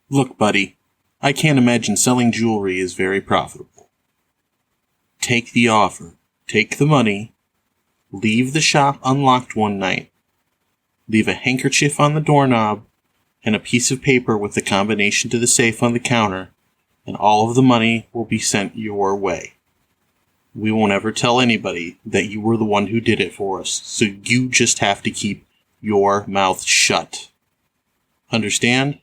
Look, buddy, I can't imagine selling jewelry is very profitable. Take the offer, take the money, leave the shop unlocked one night, leave a handkerchief on the doorknob, and a piece of paper with the combination to the safe on the counter, and all of the money will be sent your way. We won't ever tell anybody that you were the one who did it for us, so you just have to keep your mouth shut. Understand?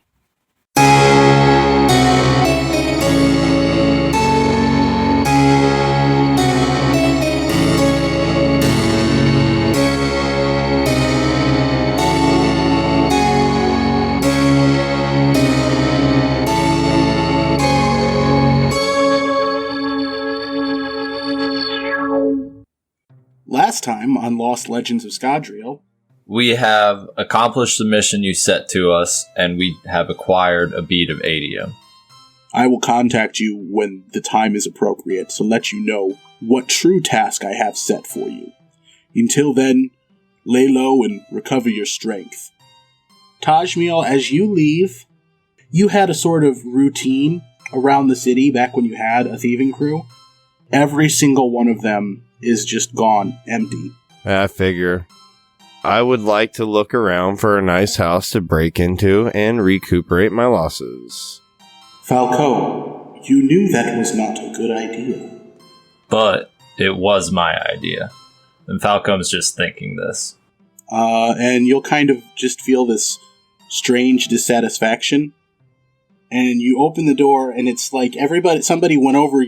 Last time on Lost Legends of Scadrial, we have accomplished the mission you set to us, and we have acquired a bead of atium. I will contact you when the time is appropriate to let you know what true task I have set for you. Until then, lay low and recover your strength. Tajmil, as you leave, you had a sort of routine around the city back when you had a thieving crew. Every single one of them is just gone, empty. I figure. I would like to look around for a nice house to break into and recuperate my losses. Falco, you knew that was not a good idea. But it was my idea. And Falcom's just thinking this. And you'll kind of just feel this strange dissatisfaction. And you open the door, and it's like somebody went over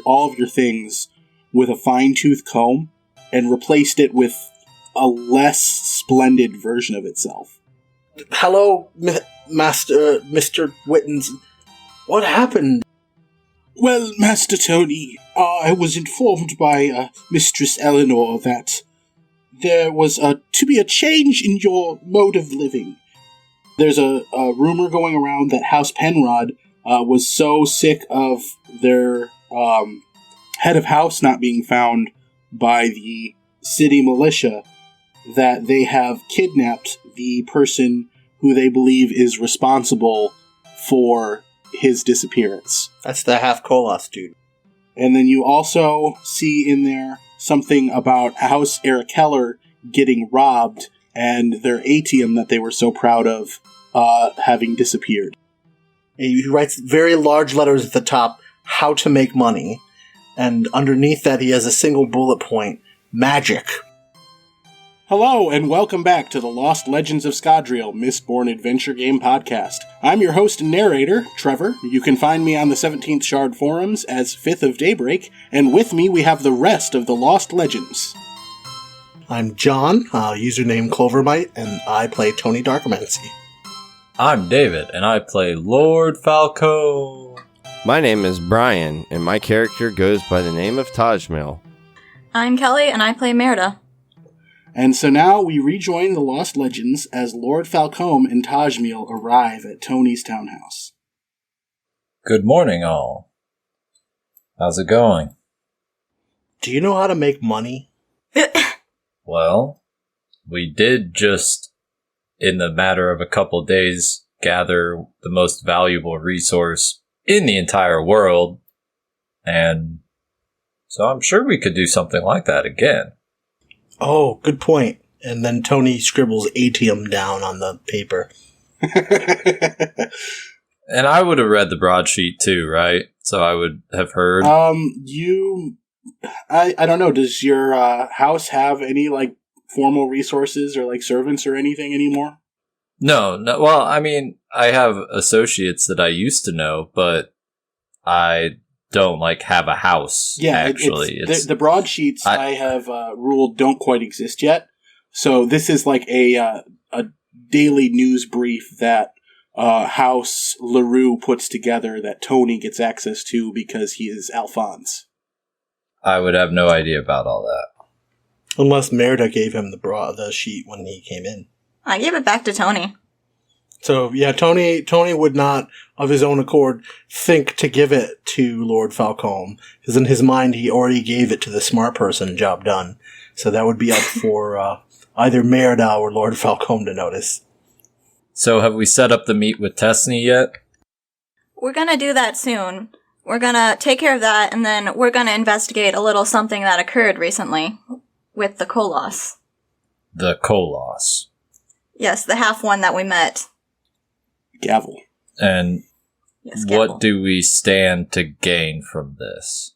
all of your things with a fine-tooth comb and replaced it with a less splendid version of itself. Hello, Mr. Wittens. What happened? Well, Master Tony, I was informed by Mistress Eleanor that there was to be a change in your mode of living. There's a rumor going around that House Penrod was so sick of their head of house not being found by the city militia that they have kidnapped the person who they believe is responsible for his disappearance. That's the half-Kolos dude. And then you also see in there something about House Erikeller getting robbed and their atium that they were so proud of having disappeared. And he writes very large letters at the top, how to make money. And underneath that, he has a single bullet point, magic. Hello, and welcome back to the Lost Legends of Scadrial Mistborn Adventure Game Podcast. I'm your host and narrator, Trevor. You can find me on the 17th Shard forums as 5th of Daybreak, and with me we have the rest of the Lost Legends. I'm John, username Clovermite, and I play Tony Darkomancy. I'm David, and I play Lord Falco. My name is Brian, and my character goes by the name of Tajmil. I'm Kelly, and I play Merda. And so now we rejoin the Lost Legends as Lord Falcom and Tajmil arrive at Tony's townhouse. Good morning, all. How's it going? Do you know how to make money? Well, we did just, in the matter of a couple days, gather the most valuable resource in the entire world, and so I'm sure we could do something like that again. Oh, good point. And then Tony scribbles atium down on the paper. And I would have read the broadsheet too, right? So I would have heard. I don't know. Does your house have any formal resources or servants or anything anymore? No. Well, I mean, I have associates that I used to know, but I don't have a house. Yeah, actually, the broadsheets I have ruled don't quite exist yet. So this is a daily news brief that House LaRue puts together that Tony gets access to because he is Alphonse. I would have no idea about all that. Unless Merda gave him the sheet when he came in. I gave it back to Tony. So, yeah, Tony would not, of his own accord, think to give it to Lord Falcom, because in his mind he already gave it to the smart person, job done. So that would be up for either Merda or Lord Falcom to notice. So have we set up the meet with Tessney yet? We're gonna do that soon. We're gonna take care of that, and then we're gonna investigate a little something that occurred recently with the Koloss. The Koloss. Yes, the half one that we met. Gavel. And Yes, Gavel. what do we stand to gain from this?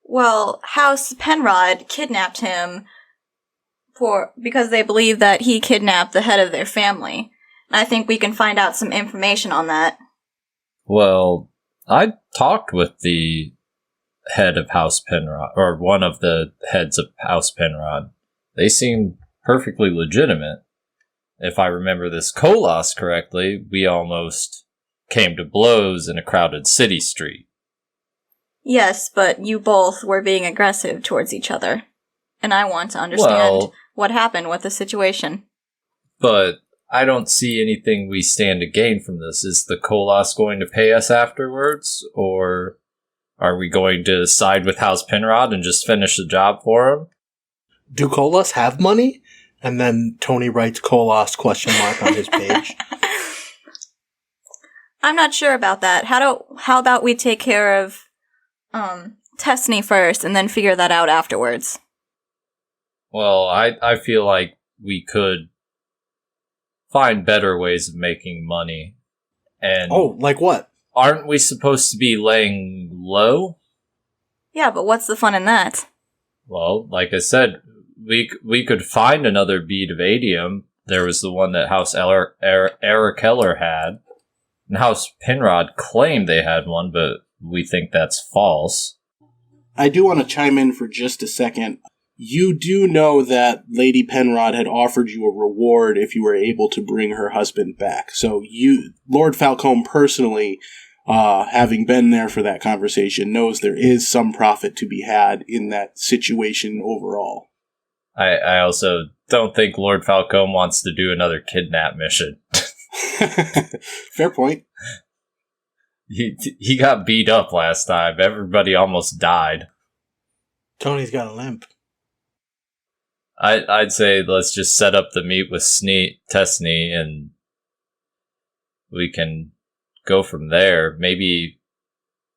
Well, House Penrod kidnapped him because they believe that he kidnapped the head of their family. And I think we can find out some information on that. Well, I talked with the head of House Penrod, or one of the heads of House Penrod. They seem perfectly legitimate. If I remember this Koloss correctly, we almost came to blows in a crowded city street. Yes, but you both were being aggressive towards each other. And I want to understand what happened with the situation. But I don't see anything we stand to gain from this. Is the Koloss going to pay us afterwards? Or are we going to side with House Penrod and just finish the job for him? Do Koloss have money? And then Tony writes Koloss ? On his page. I'm not sure about that. How about we take care of Tessney first and then figure that out afterwards? Well, I feel like we could find better ways of making money. And Oh, like what? aren't we supposed to be laying low? Yeah, but what's the fun in that? Well, like I said, we could find another bead of atium. There was the one that House Keller had. And House Penrod claimed they had one, but we think that's false. I do want to chime in for just a second. You do know that Lady Penrod had offered you a reward if you were able to bring her husband back. So Lord Falcom personally, having been there for that conversation, knows there is some profit to be had in that situation overall. I also don't think Lord Falcom wants to do another kidnap mission. Fair point. He got beat up last time. Everybody almost died. Tony's got a limp. I'd say let's just set up the meet with Tessney, and we can go from there. Maybe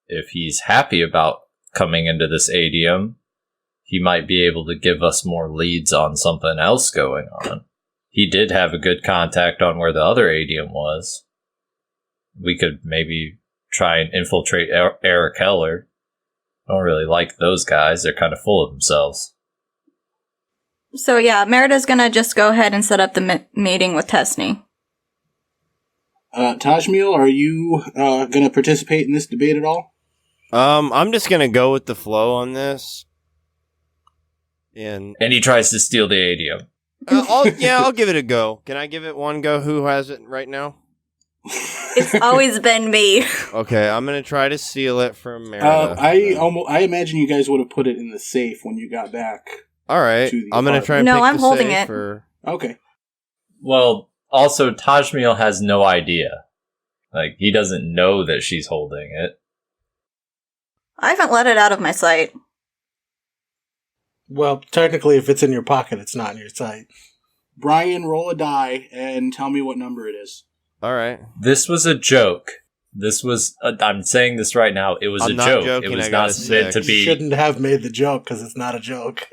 if he's happy about coming into this atium, he might be able to give us more leads on something else going on. He did have a good contact on where the other atium was. We could maybe try and infiltrate Eric Keller. I don't really like those guys. They're kind of full of themselves. So yeah, Merida's gonna just go ahead and set up the meeting with Tessney. Tajmil, are you going to participate in this debate at all? I'm just gonna go with the flow on this. And he tries to steal the atium. I'll give it a go. Can I give it one go? Who has it right now? It's always been me. Okay, I'm gonna try to steal it from Merida. I imagine you guys would have put it in the safe when you got back. All right, I'm gonna try and No, pick I'm the holding safe it. Okay. Well, also, Tajmil has no idea. Like, he doesn't know that she's holding it. I haven't let it out of my sight. Well, technically, if it's in your pocket, it's not in your sight. Brian, roll a die and tell me what number it is. All right. This was a joke. This was, I'm saying this right now, it was I'm a not joke. joking, It was I got not a meant to six. You be. shouldn't have made the joke, because it's not a joke.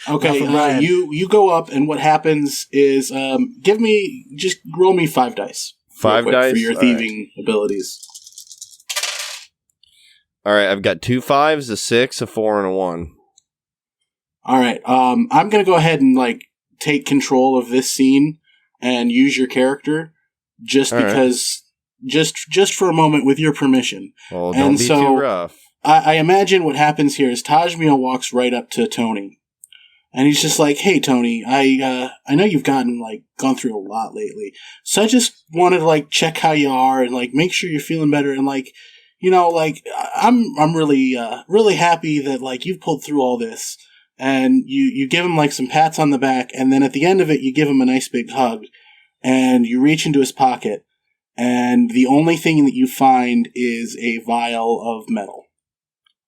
Okay, Not for Brian. you go up, and what happens is, just roll me 5 dice. real 5 quick dice for your All thieving abilities. All right, I've got 2 5s, a 6, a 4, and a 1. All right, I'm gonna go ahead and take control of this scene and use your character, just All right. because, just for a moment, with your permission. Well, And don't be so- too rough. I imagine what happens here is Tajmil walks right up to Tony, and he's just like, "Hey, Tony, I know you've gone through a lot lately, so I just wanted to check how you are and make sure you're feeling better, and I'm really happy that you've pulled through all this." And you give him some pats on the back, and then at the end of it, you give him a nice big hug, and you reach into his pocket, and the only thing that you find is a vial of metal.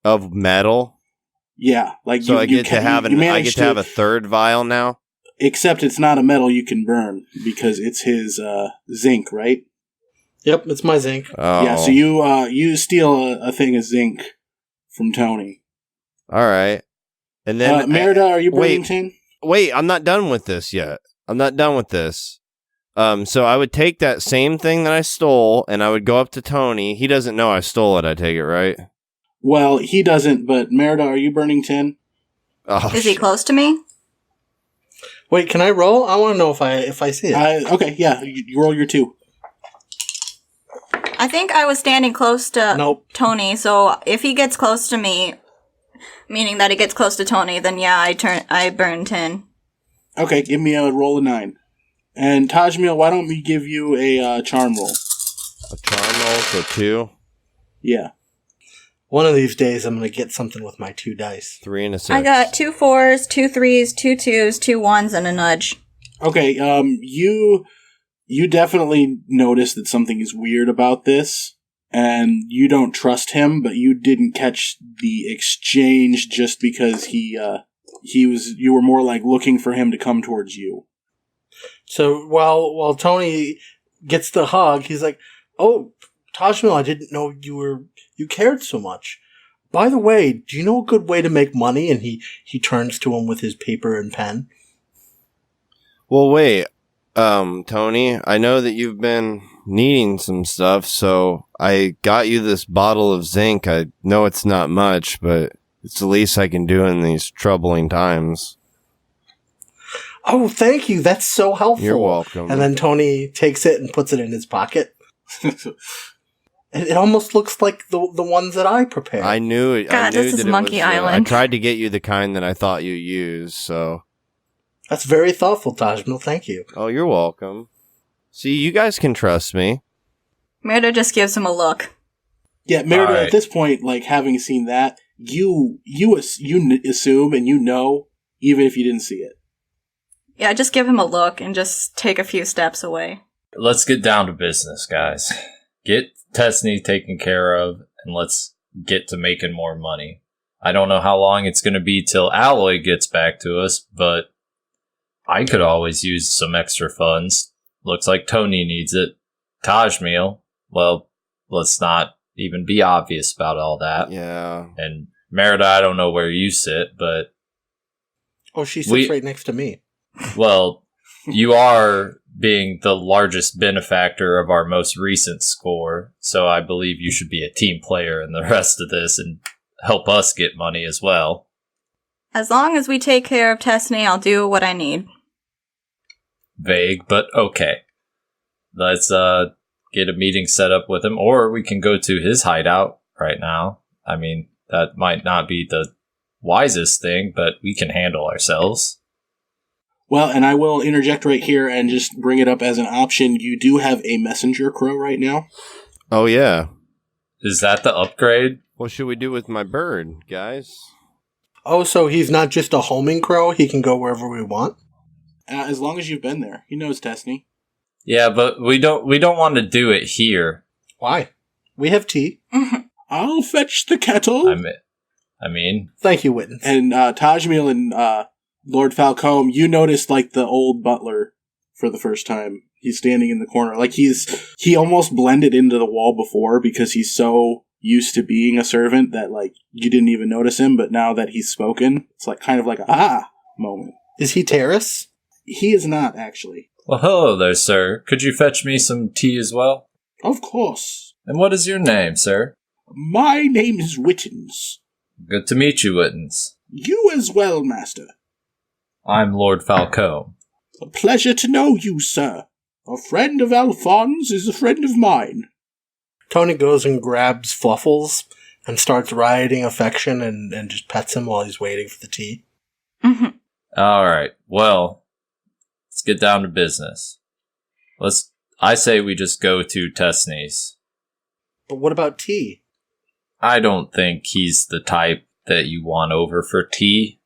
Of metal? Yeah, So I get to have a third vial now? Except it's not a metal you can burn because it's his zinc, right? Yep, it's my zinc. Oh. Yeah, so you steal a thing of zinc from Tony. All right. And then Merida, are you burning tin? Wait, I'm not done with this yet. So I would take that same thing that I stole, and I would go up to Tony. He doesn't know I stole it, I take it, right? Well, he doesn't, but Merida, are you burning tin? Oh, Is he close to me? Wait, can I roll? I want to know if I see it. Okay, yeah, you roll your 2. I think I was standing close to Nope. Tony, so if he gets close to me, meaning that he gets close to Tony, then yeah, I burn tin. Okay, give me a roll of 9. And Tajmil, why don't we give you a charm roll? a charm roll for 2, Yeah. One of these days, I'm going to get something with my 2 dice. 3 and a 6. I got 2 4s, 2 3s, 2 2s, 2 1s, and a nudge. Okay, you definitely notice that something is weird about this, and you don't trust him, but you didn't catch the exchange just because you were more like looking for him to come towards you. So while Tony gets the hug, he's like, "Oh, Tajmil, I didn't know you cared so much. By the way, do you know a good way to make money?" And he turns to him with his paper and pen. Well, wait, Tony, I know that you've been needing some stuff, so I got you this bottle of zinc. I know it's not much, but it's the least I can do in these troubling times. Oh, thank you. That's so helpful. You're welcome. And then Tony takes it and puts it in his pocket. It almost looks like the ones that I prepared. I knew it. God, this is Monkey Island. I tried to get you the kind that I thought you used, so. That's very thoughtful, Tajmil. Thank you. Oh, you're welcome. See, you guys can trust me. Merida just gives him a look. Yeah, Merida, Alright. at this point, like, having seen that, you assume and you know, even if you didn't see it. Yeah, just give him a look and just take a few steps away. Let's get down to business, guys. Get Tesney taken care of, and let's get to making more money. I don't know how long it's going to be till Alloy gets back to us, but I could always use some extra funds. Looks like Tony needs it. Tajmil, well, let's not even be obvious about all that. Yeah. And Merida, I don't know where you sit, but, Oh, she sits right next to me. well, you are being the largest benefactor of our most recent score, so I believe you should be a team player in the rest of this and help us get money as well. As long as we take care of Tesney, I'll do what I need. Vague, but okay. Let's get a meeting set up with him, or we can go to his hideout right now. I mean, that might not be the wisest thing, but we can handle ourselves. Well, and I will interject right here and just bring it up as an option. You do have a messenger crow right now. Oh, yeah. Is that the upgrade? What should we do with my bird, guys? Oh, so he's not just a homing crow? He can go wherever we want? As long as you've been there. He knows Tesney. Yeah, but we don't want to do it here. Why? We have tea. I'll fetch the kettle. I mean, Thank you, Witten. And Tajmil and Lord Falcom, you noticed like the old butler for the first time. He's standing in the corner. Like he almost blended into the wall before because he's so used to being a servant that like you didn't even notice him, but now that he's spoken, it's like kind of like a moment. Is he Terrace? He is not, actually. well, hello there, sir. Could you fetch me some tea as well? Of course. And what is your name, sir? My name is Wittens. Good to meet you, Wittens. You as well, master. I'm Lord Falcom. A pleasure to know you, sir. A friend of Alphonse is a friend of mine. Tony goes and grabs Fluffles and starts rioting affection and just pets him while he's waiting for the tea. All right. Well, let's get down to business. I say we just go to Tesney's. But what about tea? I don't think he's the type that you want over for tea.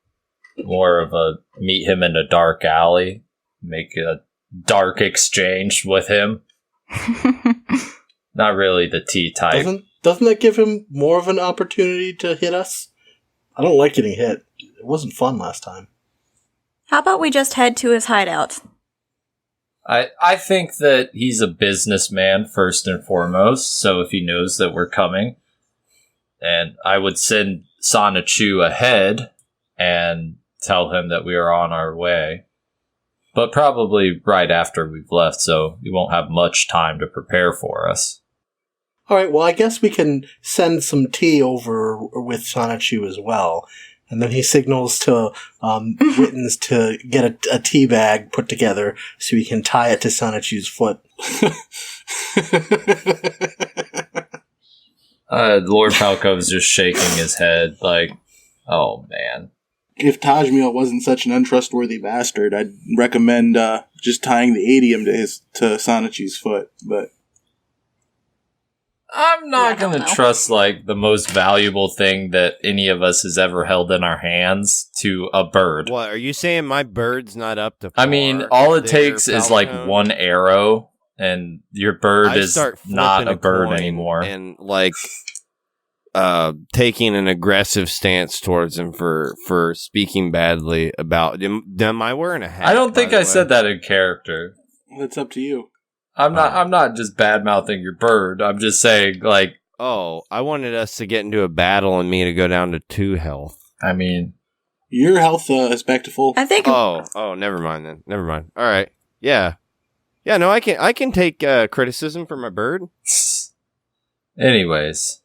More of a meet him in a dark alley, make a dark exchange with him. Not really the tea type. Doesn't that give him more of an opportunity to hit us? I don't like getting hit. It wasn't fun last time. How about we just head to his hideout? I think that he's a businessman first and foremost, so if he knows that we're coming, and I would send Sonichu ahead and tell him that we are on our way. But probably right after we've left, so he won't have much time to prepare for us. All right, well, I guess we can send some tea over with Sonichu as well. And then he signals to Wittens to get a tea bag put together so he can tie it to Sonichu's foot. Lord Falco's just shaking his head like, oh man. If Tajmil wasn't such an untrustworthy bastard, I'd recommend just tying the atium to Sonichi's foot. But I'm not going to trust like the most valuable thing that any of us has ever held in our hands to a bird. What, are you saying my bird's not up to par? I mean, all it there, takes is like Falcon? one arrow, and your bird I is start not flipping a bird coin anymore. and like taking an aggressive stance towards him for speaking badly about him. Am I wearing a hat? I don't think by the I way? said that in character. that's up to you. I'm not just bad mouthing your bird. I'm just saying, like, Oh, I wanted us to get into a battle and me to go down to 2 health. I mean, Your health is back to full. I think Oh, never mind then. Never mind. All right. Yeah. Yeah, no, I can take criticism from my bird. anyways.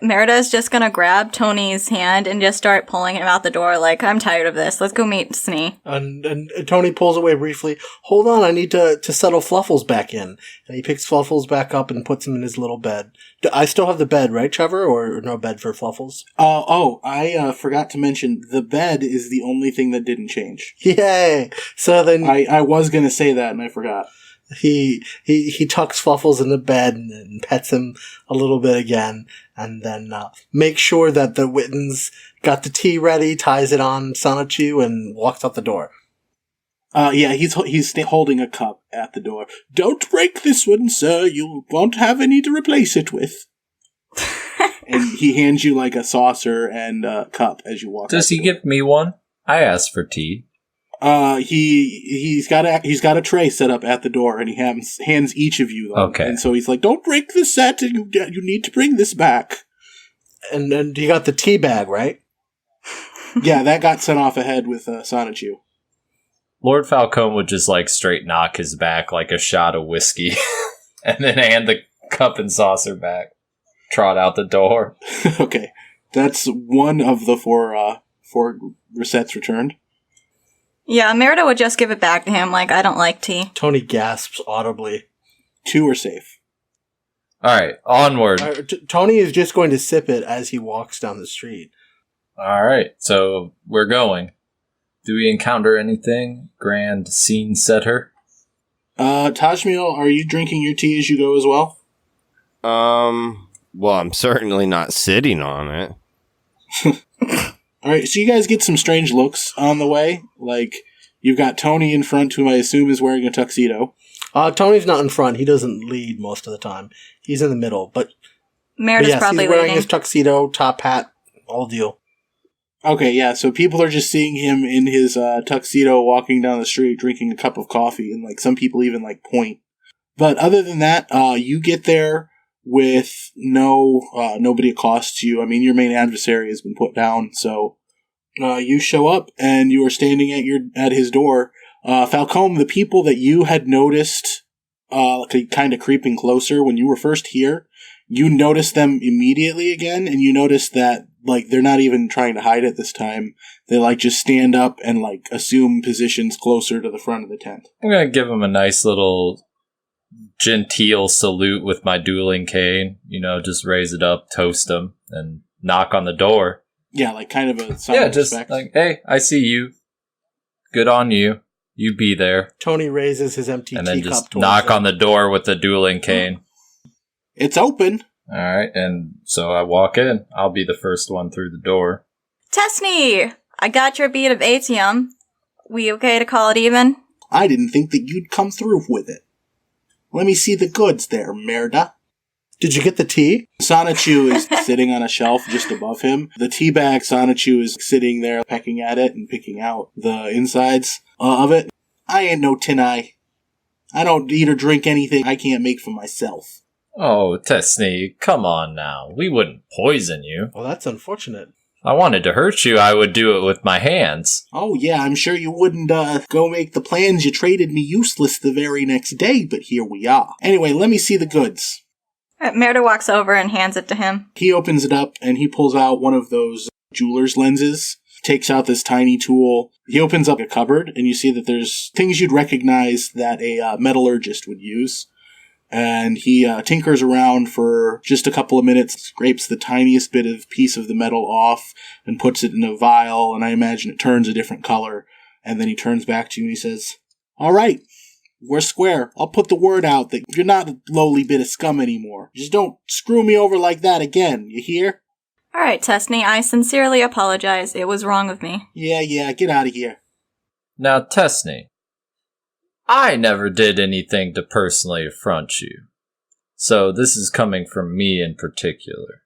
Merida is just gonna grab Tony's hand and just start pulling him out the door. Like, I'm tired of this. Let's go meet Snee. And Tony pulls away briefly. Hold on, I need to settle Fluffles back in. And he picks Fluffles back up and puts him in his little bed. I still have the bed, right, Trevor? Or no bed for Fluffles? I forgot to mention, the bed is the only thing that didn't change. Yay! So then I was going to say that, and I forgot. he tucks Fluffles in the bed and pets him a little bit again. And then makes sure that the Wittens got the tea ready, ties it on Sonichu, and walks out the door. Yeah, he's holding a cup at the door. Don't break this one, sir. You won't have any to replace it with. And he hands you like a saucer and a cup as you walk. Does he give me one? I asked for tea. He's got a tray set up at the door, and he hands each of you. Okay. And so he's like, "Don't break the set. You need to bring this back." And then you got the tea bag, right? Yeah, that got sent off ahead with Sonichu. Lord Falcom would just like straight knock his back like a shot of whiskey, and then hand the cup and saucer back. Trot out the door. Okay, that's one of the four resets returned. Yeah, Merida would just give it back to him. Like, I don't like tea. Tony gasps audibly. 2 are safe. All right, onward. Tony is just going to sip it as he walks down the street. All right, so we're going. Do we encounter anything? Grand scene setter? Tajmil, are you drinking your tea as you go as well? Well, I'm certainly not sitting on it. All right, so you guys get some strange looks on the way. Like, you've got Tony in front, whom I assume is wearing a tuxedo. Tony's not in front. He doesn't lead most of the time. He's in the middle. But Merida's yes, probably he's wearing leading. his tuxedo, top hat, all deal. Okay, yeah, so people are just seeing him in his tuxedo walking down the street drinking a cup of coffee, and like some people even like point. But other than that, you get there with nobody accosts you. I mean, your main adversary has been put down, so you show up and you are standing at his door. Falcom, the people that you had noticed kind of creeping closer when you were first here, you noticed them immediately again, and you notice that like they're not even trying to hide it this time. They like just stand up and like assume positions closer to the front of the tent. I'm going to give him a nice little genteel salute with my dueling cane. You know, just raise it up, toast him, and knock on the door. Yeah, like kind of a sign of just respect. like, hey, I see you. Good on you. You be there. Tony raises his empty And then teacup just towards knock him. on the door with the dueling cane. It's open. All right, and so I walk in. I'll be the first one through the door. Tessney! I got your bead of atium. We okay to call it even? I didn't think that you'd come through with it. Let me see the goods there, Merda. Did you get the tea? Sonichu is sitting on a shelf just above him. The tea bag, Sonichu is sitting there pecking at it and picking out the insides of it. I ain't no tin eye. I don't eat or drink anything I can't make for myself. Oh, Tesney, come on now. We wouldn't poison you. Well, that's unfortunate. If I wanted to hurt you, I would do it with my hands. Oh yeah, I'm sure you wouldn't go make the plans you traded me useless the very next day, but here we are. Anyway, let me see the goods. Merda walks over and hands it to him. He opens it up and he pulls out one of those jeweler's lenses, takes out this tiny tool. He opens up a cupboard and you see that there's things you'd recognize that a metallurgist would use. And he tinkers around for just a couple of minutes, scrapes the tiniest bit of piece of the metal off and puts it in a vial, and I imagine it turns a different color. And then he turns back to you and he says, "All right, we're square. I'll put the word out that you're not a lowly bit of scum anymore. Just don't screw me over like that again, you hear?" All right, Tesney, I sincerely apologize. It was wrong of me. Yeah, get out of here. Now, Tesney, I never did anything to personally affront you. So this is coming from me in particular.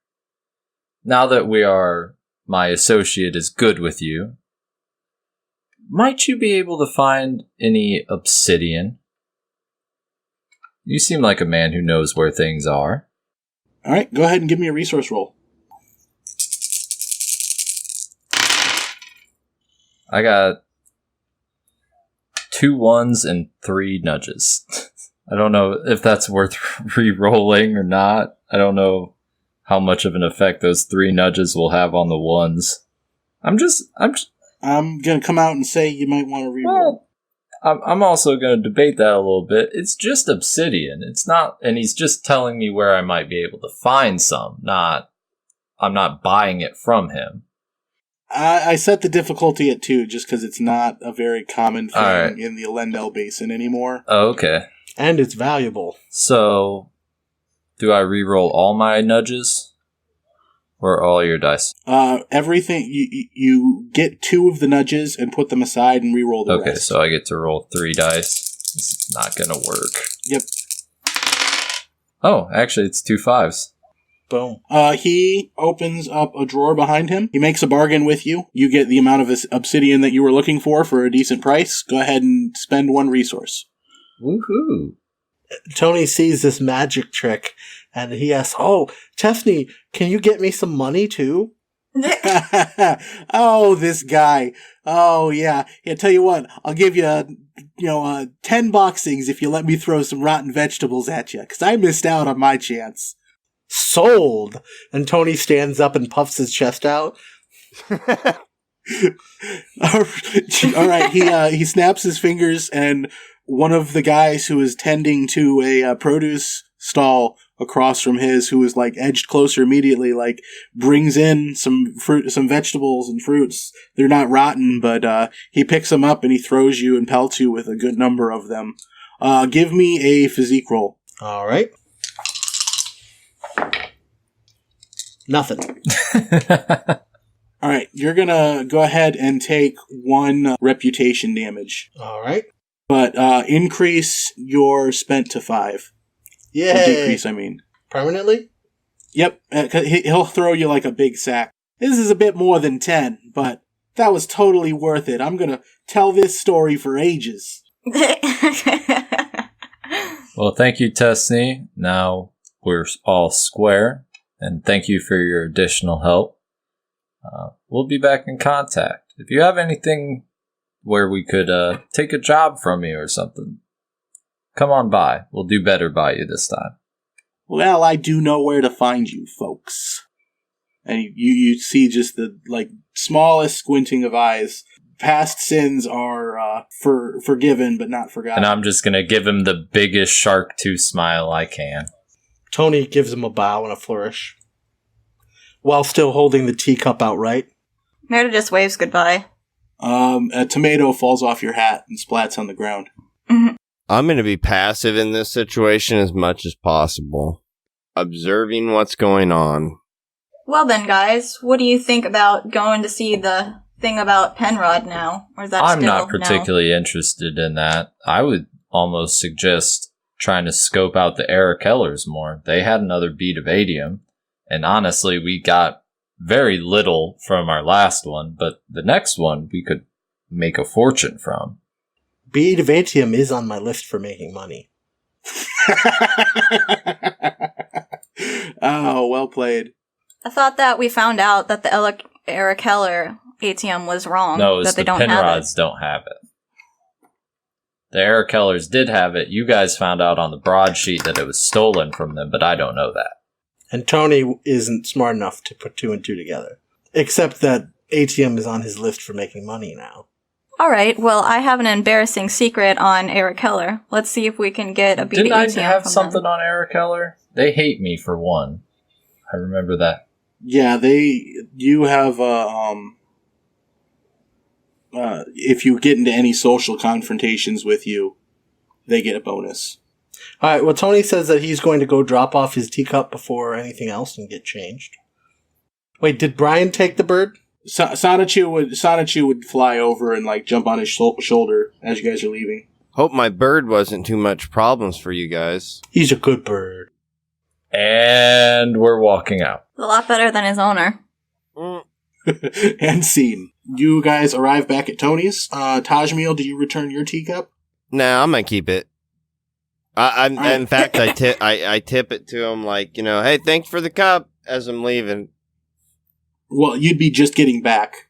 Now that my associate is good with you, might you be able to find any obsidian? You seem like a man who knows where things are. All right, go ahead and give me a resource roll. I got 2 1s and 3 nudges. I don't know if that's worth re-rolling or not. I don't know how much of an effect those 3 nudges will have on the 1s. I'm gonna come out and say you might want to re-roll. Well, I'm also going to debate that a little bit. It's just obsidian. It's not, and he's just telling me where I might be able to find some. I'm not buying it from him. I set the difficulty at 2 just because it's not a very common thing right. in the Elendel Basin anymore. Oh, okay. And it's valuable. So, do I re-roll all my nudges? Or all your dice? Everything, you get 2 of the nudges and put them aside and re-roll the rest. Okay, so I get to roll 3 dice. This is not gonna work. Yep. Oh, actually it's 2 5s. Boom. He opens up a drawer behind him. He makes a bargain with you. You get the amount of obsidian that you were looking for a decent price. Go ahead and spend 1 resource. Woohoo! Tony sees this magic trick, and he asks, "Oh, Tesney, can you get me some money too?" Oh, this guy. Oh, yeah. Yeah, tell you what, I'll give you, 10 boxings if you let me throw some rotten vegetables at you, because I missed out on my chance. Sold. And Tony stands up and puffs his chest out. All right, he snaps his fingers, and one of the guys who is tending to a produce stall across from his, who is edged closer immediately, brings in some fruit, some vegetables and fruits. They're not rotten, but he picks them up and he throws you and pelts you with a good number of them. Give me a physique roll. All right. Nothing. All right, you're gonna go ahead and take 1 reputation damage. All right. But increase your spent to 5. Yay. Or decrease, I mean. Permanently? Yep, he'll throw you like a big sack. This is a bit more than 10, but that was totally worth it. I'm gonna tell this story for ages. Well, thank you, Tesney. Now we're all square, and thank you for your additional help. We'll be back in contact. If you have anything where we could take a job from you or something, come on by. We'll do better by you this time. Well, I do know where to find you, folks. And you see just the smallest squinting of eyes. Past sins are forgiven, but not forgotten. And I'm just gonna give him the biggest shark tooth smile I can. Tony gives him a bow and a flourish, while still holding the teacup outright. Merda just waves goodbye. A tomato falls off your hat and splats on the ground. Mm-hmm. I'm going to be passive in this situation as much as possible, observing what's going on. Well then, guys, what do you think about going to see the thing about Penrod now? Or is that I'm still not particularly interested in that. I would almost suggest trying to scope out the Erikellers more. They had another bead of atium, and honestly, we got very little from our last one, but the next one we could make a fortune from. bead of atium is on my list for making money. Oh, well played. I thought that we found out that the Erikeller atium was wrong. No, it's that they the don't have Penrods it. don't have it. The Erikellers did have it. You guys found out on the broadsheet that it was stolen from them, but I don't know that. And Tony isn't smart enough to put 2 and 2 together. Except that atium is on his list for making money now. All right, well, I have an embarrassing secret on Erikeller. Let's see if we can get a bead Didn't of I atium have from something them. on Erikeller? They hate me for one. I remember that. Yeah, you have, if you get into any social confrontations with you, they get a bonus. Alright, well, Tony says that he's going to go drop off his teacup before anything else and get changed. Wait, did Brian take the bird? Sonichu would fly over and, like, jump on his shoulder as you guys are leaving. Hope my bird wasn't too much problems for you guys. He's a good bird. And we're walking out. A lot better than his owner. And scene. You guys arrive back at Tony's. Tajmil, do you return your teacup? Nah, I'm gonna keep it. In fact, I tip it to him like, hey, thanks for the cup as I'm leaving. Well, you'd be just getting back.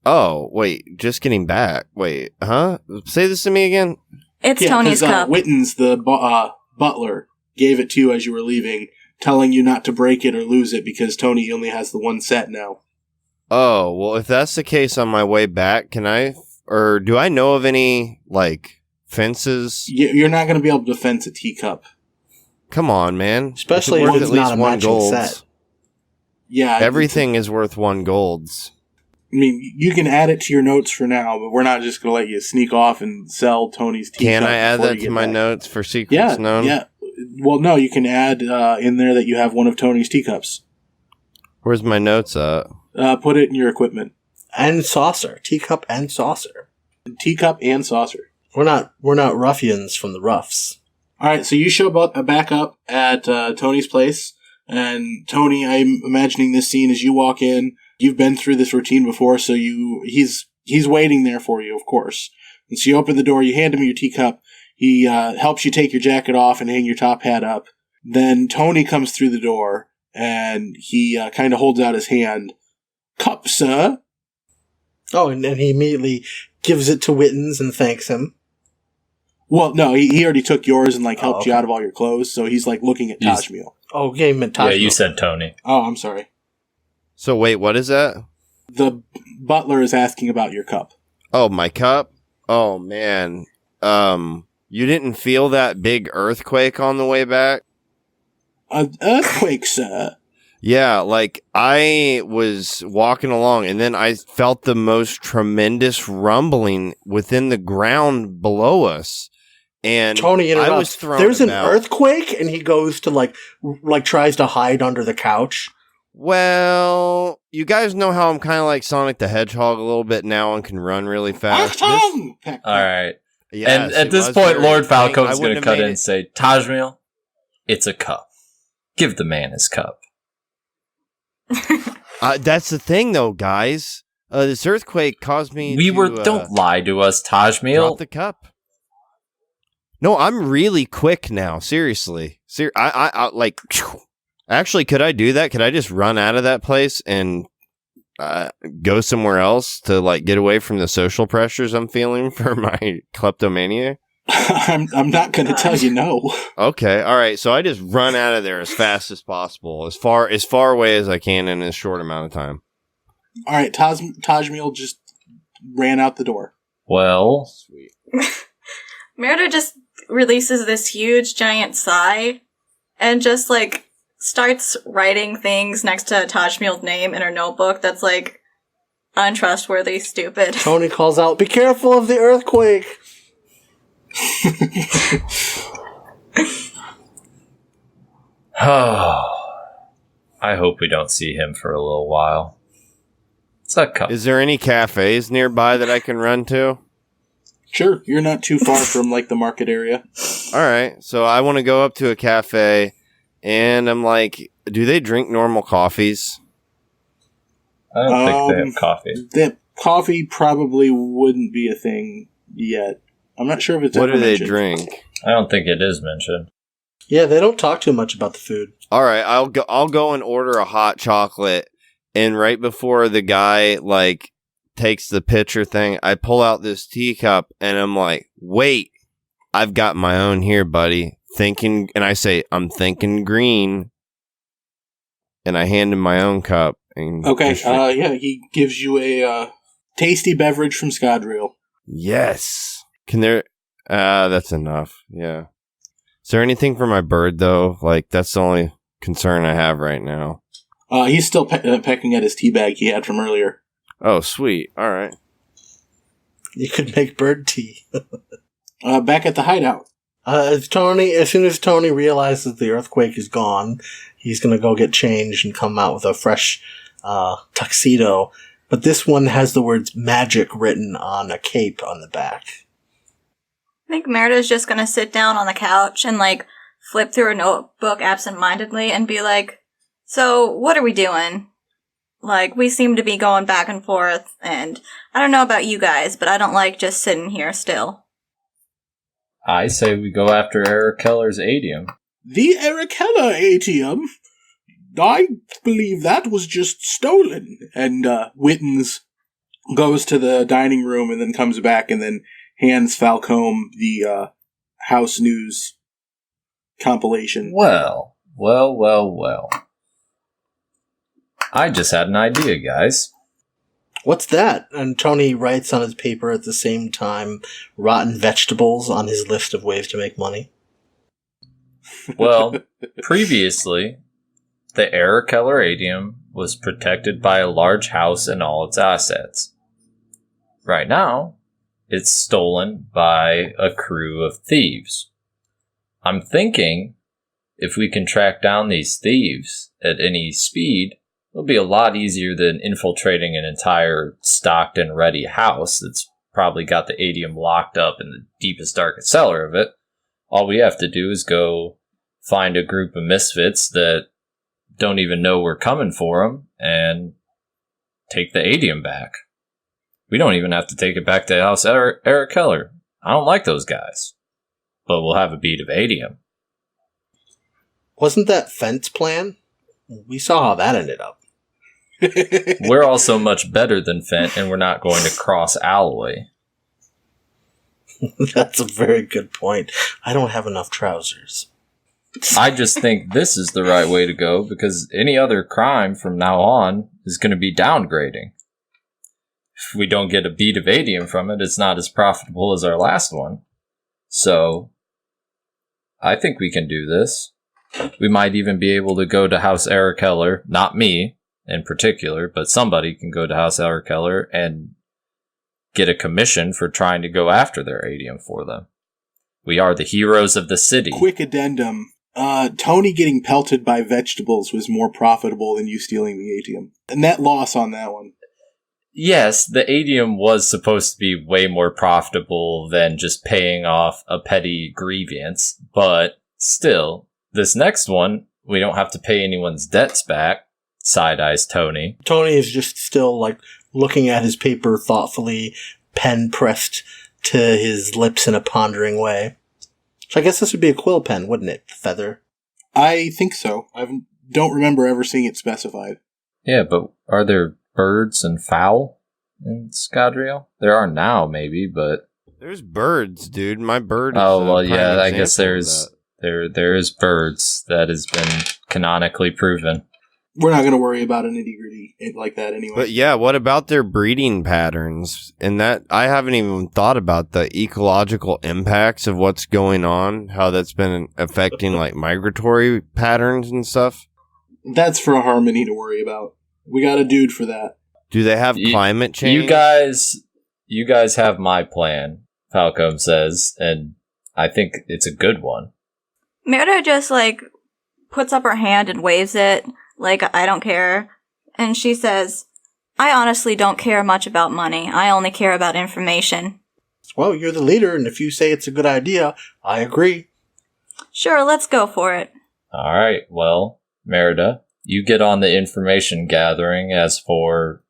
Oh, wait, just getting back. Wait, huh? Say this to me again? It's Tony's cup. Wittens, the butler, gave it to you as you were leaving, telling you not to break it or lose it because Tony only has the one set now. Oh, well, if that's the case on my way back, do I know of any, fences? You're not going to be able to fence a teacup. Come on, man. Especially It's if worth it's at not least a one matching golds. set. Yeah. Everything is worth 1 golds. I mean, you can add it to your notes for now, but we're not just going to let you sneak off and sell Tony's teacup. Can I add before that you to get my back. notes for secrets known? Yeah. Well, no, you can add in there that you have one of Tony's teacups. Where's my notes at? Put it in your equipment. And saucer. Teacup and saucer. Teacup and saucer. We're not ruffians from the roughs. All right, so you show back up at Tony's place, and Tony, I'm imagining this scene as you walk in. You've been through this routine before, so he's waiting there for you, of course. And so you open the door, you hand him your teacup. He helps you take your jacket off and hang your top hat up. Then Tony comes through the door, and he kind of holds out his hand. Cup, sir. Oh, and he immediately gives it to Wittens and thanks him. Well, no, he already took yours and helped okay. you out of all your clothes, so he's looking at Tajmil. Oh, okay, meant Tajmil. Yeah, you said Tony. Oh, I'm sorry. So wait, what is that? The butler is asking about your cup. Oh, my cup? Oh, man. You didn't feel that big earthquake on the way back? An earthquake, sir. Yeah, I was walking along and then I felt the most tremendous rumbling within the ground below us. And Tony interrupts. I was thrown There's about. an earthquake, and he goes to tries to hide under the couch. Well, you guys know how I'm kind of like Sonic the Hedgehog a little bit now and can run really fast. All All right. Yes, And at it this was point, very Lord exciting. Falcom's I going wouldn't to have cut in made and say, Tajmil, it's a cup. Give the man his cup. That's the thing, though, guys. This earthquake caused me Don't lie to us, Tajmil. drop the cup. No, I'm really quick now. Seriously. Actually, could I do that? Could I just run out of that place and go somewhere else to get away from the social pressures I'm feeling for my kleptomania? I'm not going to tell you no. Okay, all right. So I just run out of there as fast as possible, as far away as I can in a short amount of time. All right, Tajmil just ran out the door. Well, Sweet. Merda just releases this huge giant sigh and just starts writing things next to Tajmil's name in her notebook that's untrustworthy, stupid. Tony calls out, "Be careful of the earthquake!" I hope we don't see him for a little while. It's a cup. Is there any cafes nearby that I can run to? Sure, you're not too far from the market area. All right, so I want to go up to a cafe, and I'm like, do they drink normal coffees? I don't think they have coffee. That coffee probably wouldn't be a thing yet. I'm not sure if it's What ever do they mentioned. drink? I don't think it is mentioned. Yeah, they don't talk too much about the food. All right, I'll go and order a hot chocolate, and right before the guy like takes the pitcher thing, I pull out this teacup and I'm like, "Wait, I've got my own here, buddy." Thinking, and I say, "I'm thinking green," and I hand him my own cup. And Okay, yeah, he gives you a tasty beverage from Scadrial. yes. Can there? That's enough. Yeah. Is there anything for my bird though? Like that's the only concern I have right now. He's still pecking at his tea bag he had from earlier. Oh, sweet. All right. You could make bird tea. Back at the hideout. As soon as Tony realizes the earthquake is gone, he's going to go get changed and come out with a fresh tuxedo. But this one has the words magic written on a cape on the back. I think Merda's just gonna sit down on the couch and, like, flip through a notebook absentmindedly and be like, so, what are we doing? Like, we seem to be going back and forth, and I don't know about you guys, but I don't like just sitting here still. I say we go after Eric Keller's atium. The Ericella atium? I believe that was just stolen. And Wittens goes to the dining room and then comes back and then hands Falcom the House News compilation. Well. I just had an idea, guys. What's that? And Tony writes on his paper at the same time, rotten vegetables on his list of ways to make money. Well, previously, the Eric Keller atium was protected by a large house and all its assets. Right now, it's stolen by a crew of thieves. I'm thinking if we can track down these thieves at any speed, it'll be a lot easier than infiltrating an entire stocked and ready house that's probably got the atium locked up in the deepest, darkest cellar of it. All we have to do is go find a group of misfits that don't even know we're coming for them and take the atium back. We don't even have to take it back to House Eric Keller. I don't like those guys. But we'll have a bead of atium. Wasn't that Fent's plan? We saw how that ended up. We're also much better than Fent, and we're not going to cross Alloy. That's a very good point. I don't have enough trousers. I just think this is the right way to go, because any other crime from now on is going to be downgrading. If we don't get a bead of atium from it, it's not as profitable as our last one. So, I think we can do this. We might even be able to go to House Eric Keller, not me in particular, but somebody can go to House Eric Keller and get a commission for trying to go after their atium for them. We are the heroes of the city. Quick addendum. Tony getting pelted by vegetables was more profitable than you stealing the atium. A net loss on that one. Yes, the atium was supposed to be way more profitable than just paying off a petty grievance, but still, this next one, we don't have to pay anyone's debts back. Side-eyes Tony. Tony is just still, like, looking at his paper thoughtfully, pen pressed to his lips in a pondering way. So I guess this would be a quill pen, wouldn't it? Feather. I think so. I don't remember ever seeing it specified. Yeah, but are there birds and fowl in Scadrial? There are now, maybe, but... There's birds, dude. My bird is oh, well, a prime yeah, I guess example of there is birds. That has been canonically proven. We're not going to worry about a nitty-gritty like that anyway. But yeah, what about their breeding patterns? And that, I haven't even thought about the ecological impacts of what's going on, how that's been affecting like migratory patterns and stuff. That's for Harmony to worry about. We got a dude for that. Do they have climate change? You guys have my plan, Falcom says, and I think it's a good one. Merda just, like, puts up her hand and waves it, like, I don't care. And she says, I honestly don't care much about money. I only care about information. Well, you're the leader, and if you say it's a good idea, I agree. Sure, let's go for it. All right, well, Merida, you get on the information gathering as for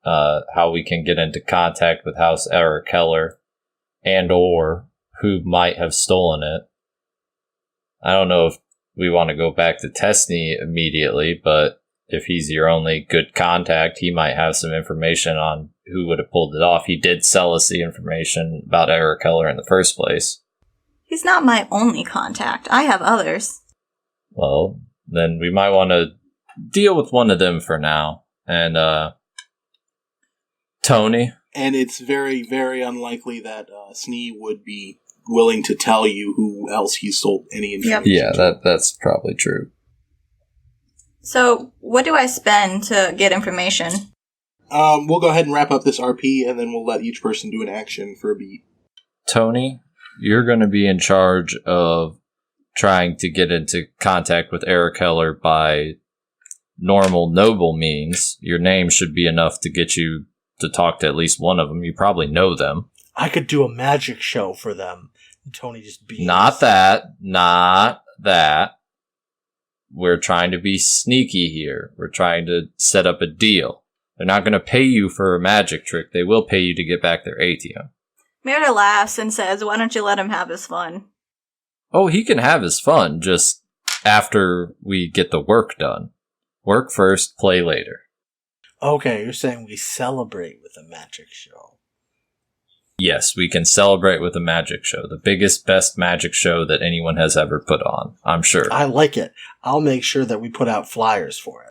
how we can get into contact with House Eric Keller and or who might have stolen it. I don't know if we want to go back to Testney immediately, but if he's your only good contact, he might have some information on who would have pulled it off. He did sell us the information about Eric Keller in the first place. He's not my only contact. I have others. Well, then we might want to deal with one of them for now. And, Tony? And it's very, very unlikely that Snee would be willing to tell you who else he sold any information Yeah, to. that's probably true. So, what do I spend to get information? We'll go ahead and wrap up this RP, and then we'll let each person do an action for a beat. Tony, you're going to be in charge of trying to get into contact with Eric Keller by normal, noble means. Your name should be enough to get you to talk to at least one of them. You probably know them. I could do a magic show for them. And Tony just beams. Not that. We're trying to be sneaky here. We're trying to set up a deal. They're not going to pay you for a magic trick. They will pay you to get back their atium. Merda laughs and says, why don't you let him have his fun? Oh, he can have his fun, just after we get the work done. Work first, play later. Okay, you're saying we celebrate with a magic show. Yes, we can celebrate with a magic show. The biggest, best magic show that anyone has ever put on, I'm sure. I like it. I'll make sure that we put out flyers for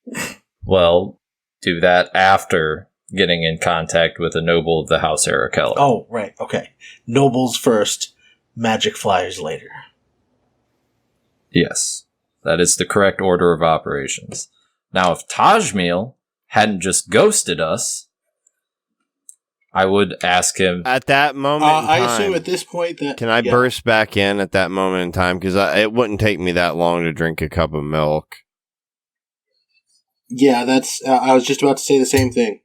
it. Well, do that after getting in contact with a noble of the House Eric Keller. Oh, right. Okay. Nobles first, magic flyers later. Yes, that is the correct order of operations. Now, if Tajmil hadn't just ghosted us, I would ask him... At that moment in time, I assume at this point that... Can I burst back in at that moment in time? Because it wouldn't take me that long to drink a cup of milk. Yeah, that's... I was just about to say the same thing.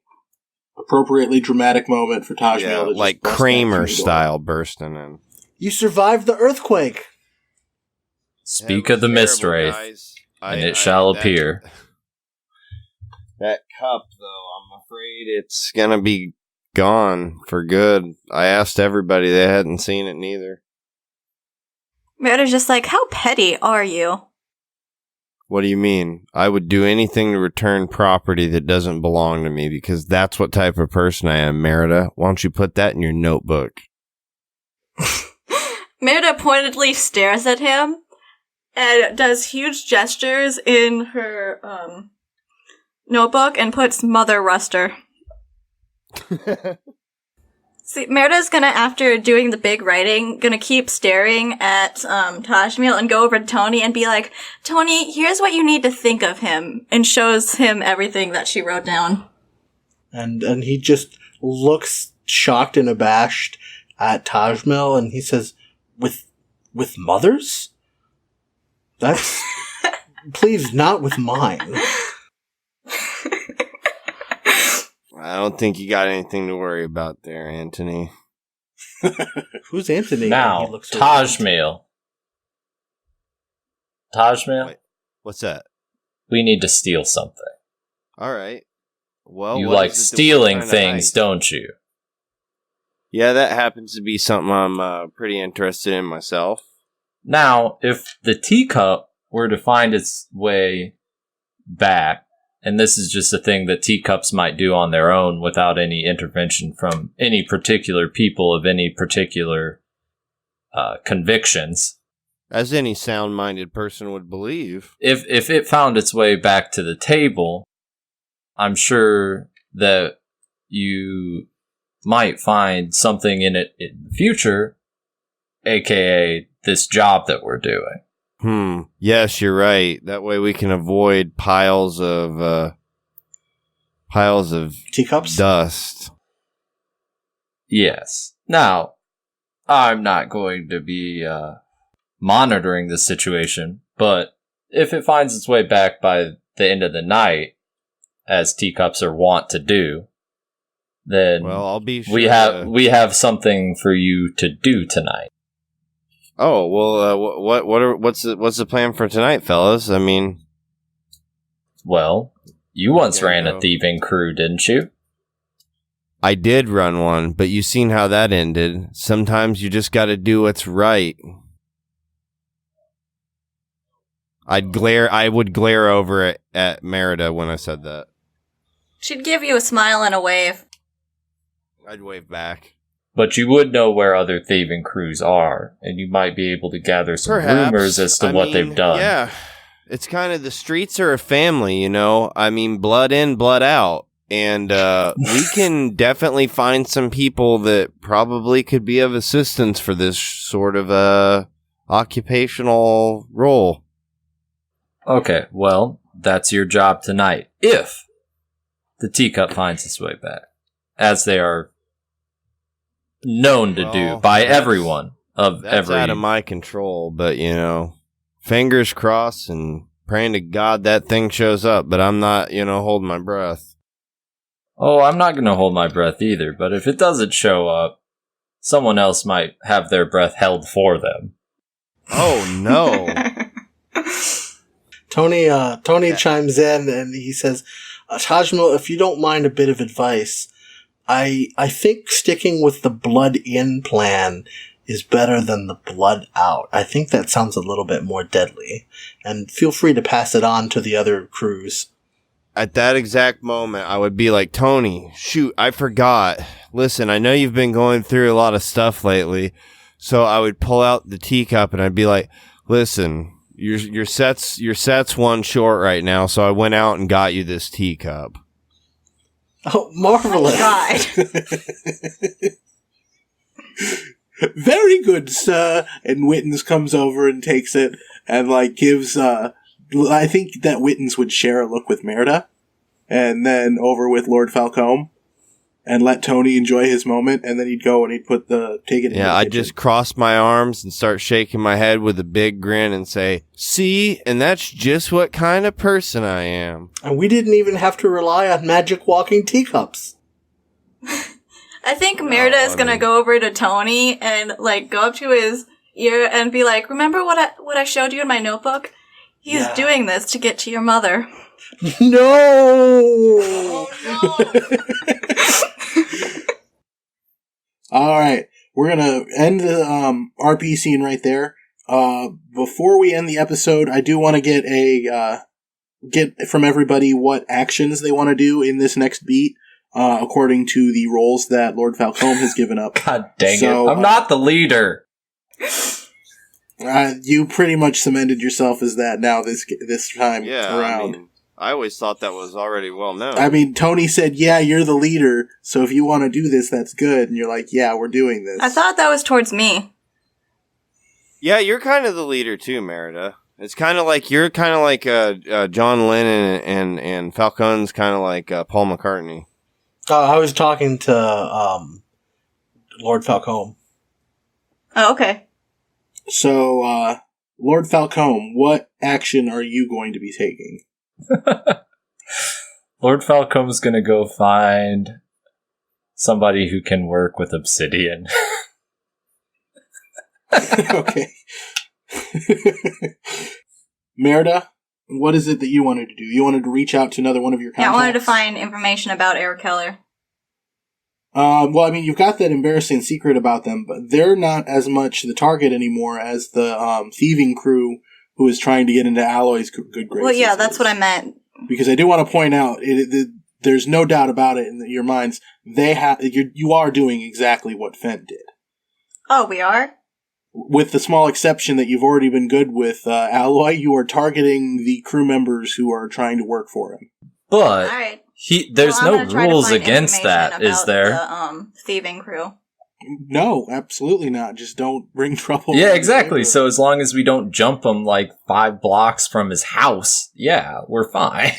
Appropriately dramatic moment for Tajmil. Yeah, to just like bust Kramer that through the door. style bursting in. You survived the earthquake. Speak That of the was mist terrible, wraith, guys. and it shall appear. That cup, though, I'm afraid it's gonna be gone for good. I asked everybody, they hadn't seen it neither. Merda's just like, how petty are you? What do you mean? I would do anything to return property that doesn't belong to me, because that's what type of person I am, Merida. Why don't you put that in your notebook? Merda pointedly stares at him and does huge gestures in her notebook and puts Mother Ruster. See, Merda's gonna, after doing the big writing, gonna keep staring at Tajmil and go over to Tony and be like, Tony, here's what you need to think of him, and shows him everything that she wrote down. And he just looks shocked and abashed at Tajmil, and he says, with mothers? That's... Please, not with mine. I don't think you got anything to worry about there, Anthony. Who's Anthony? Now, He looks around. Tajmil. Tajmil, Wait, what's that? we need to steal something. All right. Well, You what like is it that we're stealing trying to things, hide? don't you? Yeah, that happens to be something I'm pretty interested in myself. Now, if the teacup were to find its way back, and this is just a thing that teacups might do on their own without any intervention from any particular people of any particular convictions, As any sound-minded person would believe. if it found its way back to the table, I'm sure that you might find something in it in the future, aka this job that we're doing. Yes, you're right. That way we can avoid piles of Teacups? dust. Yes. Now, I'm not going to be monitoring this situation, but if it finds its way back by the end of the night, as teacups are wont to do, then Well, I'll be sure. we have something for you to do tonight. Oh well, what's the plan for tonight, fellas? I mean, Well, you once Okay, ran no. a thieving crew, didn't you? I did run one, but you seen how that ended. Sometimes you just got to do what's right. I would glare over at Merida when I said that. She'd give you a smile and a wave. I'd wave back. But you would know where other thieving crews are, and you might be able to gather some Perhaps. rumors as to what they've done. Yeah, it's kind of the streets are a family, you know? I mean, blood in, blood out. And we can definitely find some people that probably could be of assistance for this sort of occupational role. Okay, well, that's your job tonight. If the teacup finds its way back, as they are known to do by everyone of that's every... out of my control, but, you know, fingers crossed and praying to God that thing shows up, but I'm not, holding my breath. Oh, I'm not going to hold my breath either, but if it doesn't show up, someone else might have their breath held for them. Oh, no. Tony chimes in and he says, Tajmil, if you don't mind a bit of advice, I think sticking with the blood in plan is better than the blood out. I think that sounds a little bit more deadly. And feel free to pass it on to the other crews. At that exact moment, I would be like, Tony, shoot, I forgot. Listen, I know you've been going through a lot of stuff lately. So I would pull out the teacup and I'd be like, listen, your set's one short right now. So I went out and got you this teacup. Oh, marvelous. Oh my God. Very good, sir. And Wittens comes over and takes it and, gives, I think that Wittens would share a look with Merida and then over with Lord Falcom and let Tony enjoy his moment. And then he'd go and he'd take it in. Yeah, I'd just cross my arms and start shaking my head with a big grin and say, see, and that's just what kind of person I am. And we didn't even have to rely on magic walking teacups. I think Merida is gonna go over to Tony and go up to his ear and be like, "Remember what I showed you in my notebook? He's doing this to get to your mother." No. Oh, no. All right, we're gonna end the RP scene right there. Before we end the episode, I do want to get from everybody what actions they want to do in this next beat. According to the roles that Lord Falcom has given up. God dang it. I'm not the leader. You pretty much cemented yourself as that now this time around. I always thought that was already well known. I mean, Tony said, yeah, you're the leader, so if you want to do this, that's good. And you're like, yeah, we're doing this. I thought that was towards me. Yeah, you're kind of the leader too, Merida. It's kind of like, you're kind of like John Lennon and Falcon's kind of like Paul McCartney. I was talking to Lord Falcom. Oh, okay. So, Lord Falcom, what action are you going to be taking? Lord Falcom's gonna go find somebody who can work with obsidian. Okay. Merida, what is it that you wanted to do? You wanted to reach out to another one of your contacts? Yeah, I wanted to find information about Eric Keller. Well, I mean, you've got that embarrassing secret about them, but they're not as much the target anymore as the thieving crew who is trying to get into Alloy's good graces. Well, yeah, that's what I meant. Because I do want to point out, there's no doubt about it in your minds, you are doing exactly what Fenn did. Oh, we are? With the small exception that you've already been good with Alloy, you are targeting the crew members who are trying to work for him. But all right. There's no rules against that, is there? The thieving crew. No, absolutely not. Just don't bring trouble. Yeah, exactly. So as long as we don't jump him 5 blocks from his house, yeah, we're fine.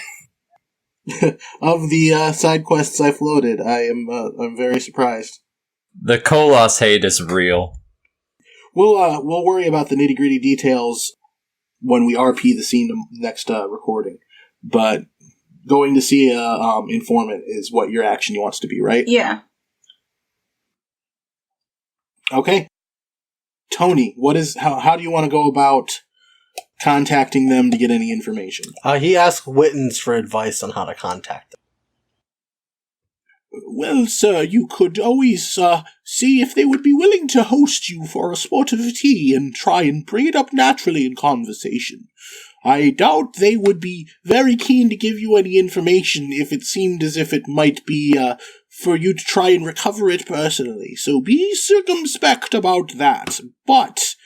Of the side quests I floated, I'm very surprised. The Kolos hate is real. We'll worry about the nitty gritty details when we RP the scene next recording. But going to see a informant is what your action wants to be, right? Yeah. Okay. Tony, how do you want to go about contacting them to get any information? He asked Wittens for advice on how to contact them. Well, sir, you could always see if they would be willing to host you for a sportive tea and try and bring it up naturally in conversation. I doubt they would be very keen to give you any information if it seemed as if it might be for you to try and recover it personally. So be circumspect about that. But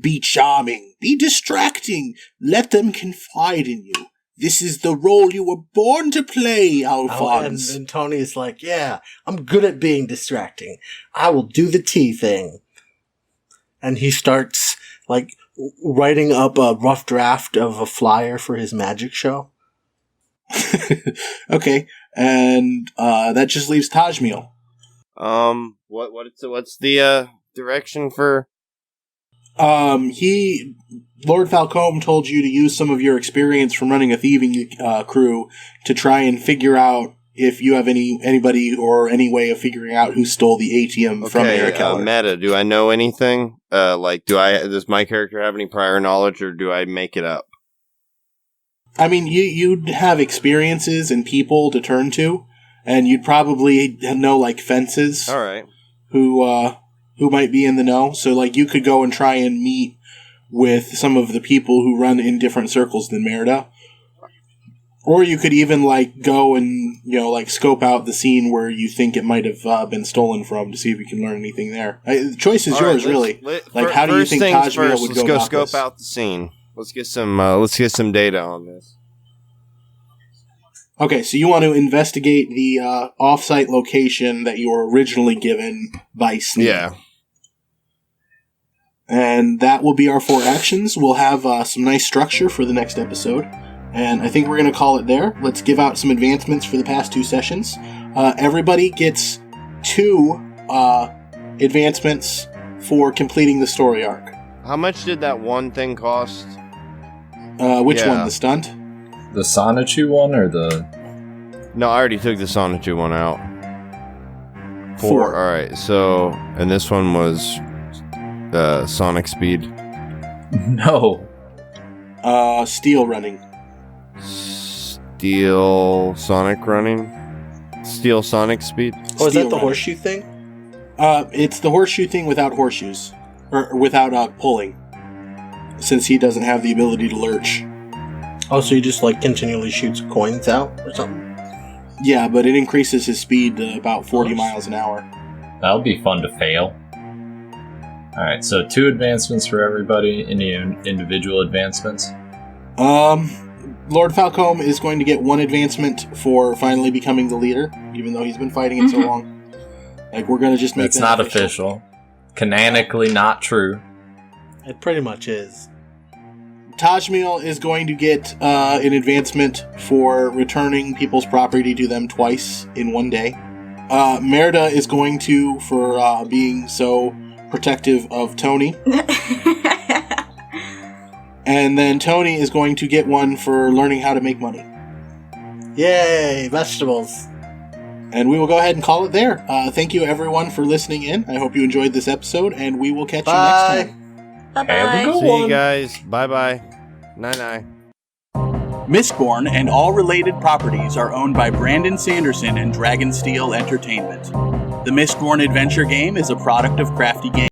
be charming, be distracting, let them confide in you. This is the role you were born to play, Alphonse. And Tony is like, yeah, I'm good at being distracting. I will do the tea thing. And he starts, like, writing up a rough draft of a flyer for his magic show. Okay, and that just leaves Tajmil. What's the direction for? Lord Falcom told you to use some of your experience from running a thieving crew to try and figure out if you have anybody or any way of figuring out who stole the atium from Merda-Kelly. Meta, do I know anything? Does my character have any prior knowledge, or do I make it up? I mean, you'd have experiences and people to turn to, and you'd probably know, like, fences. All right. Who might be in the know. So, like, you could go and try and meet with some of the people who run in different circles than Merida. Or you could even, like, go and, scope out the scene where you think it might have been stolen from to see if you can learn anything there. The choice is yours, really. How do you think Tajmil would go about Let's go this? scope out the scene. Let's get some data on this. Okay, so you want to investigate the off-site location that you were originally given by Sneak. Yeah. And that will be our 4 actions. We'll have some nice structure for the next episode. And I think we're going to call it there. Let's give out some advancements for the past 2 sessions. Everybody gets 2 advancements for completing the story arc. How much did that one thing cost? Which one? The stunt? The Sonichu one or the... No, I already took the Sonichu one out. 4. Alright, so... And this one was... Sonic Speed. No. Steel running. Steel Sonic running? Steel Sonic Speed? Oh, is that the running. horseshoe thing? It's the horseshoe thing without horseshoes. Or without pulling. Since he doesn't have the ability to lurch. Oh, so he just, like, continually shoots coins out or something? Yeah, but it increases his speed to about 40 miles an hour. That'll be fun to fail. Alright, so 2 advancements for everybody. Any individual advancements? Lord Falcom is going to get 1 advancement for finally becoming the leader, even though he's been fighting it so long. Like, we're gonna just make It's not official. Canonically not true. It pretty much is. Tajmil is going to get an advancement for returning people's property to them twice in 1 day. Merida is going to for being so protective of Tony. And then Tony is going to get 1 for learning how to make money. Yay, vegetables. And we will go ahead and call it there. Thank you, everyone, for listening in. I hope you enjoyed this episode, and we will catch you next time. Bye-bye. See you guys. Bye-bye. Night-night. Mistborn and all related properties are owned by Brandon Sanderson and Dragonsteel Entertainment. The Mistborn adventure game is a product of Crafty Games.